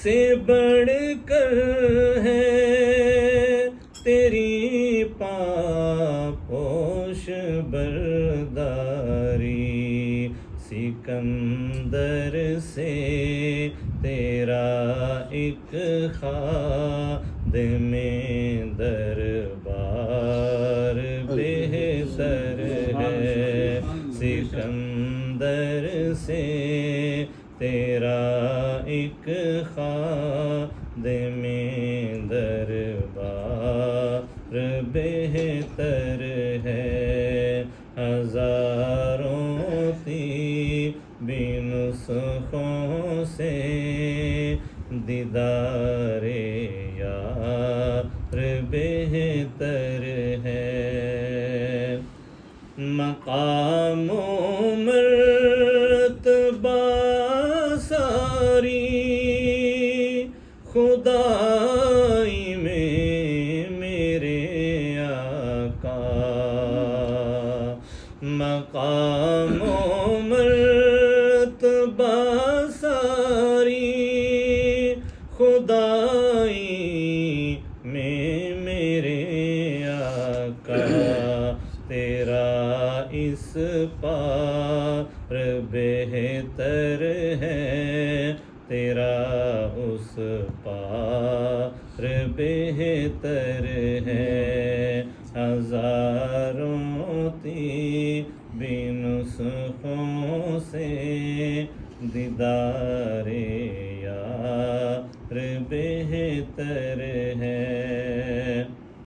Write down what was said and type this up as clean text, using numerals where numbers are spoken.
سے بڑھ کر ہے تیری پاپوش برداری، سکندر سے تیرا ایک خادم دربار بہتر ہے، سکندر سے تیرا ایک خادم دربار بہتر ہے، ہزاروں طبی نسخوں سے دیدار یار بہتر ہے، مقام و مرتبہ ساری خدائی میں میرے آقا، مقام و مرتبہ ساری خدائی میں میرے آقا، تیرا اس پار بہتر ہے، تیرا اس پار بہتر ہے، ہزاروں طبی نسخوں سے دیدار یار بہتر ہے۔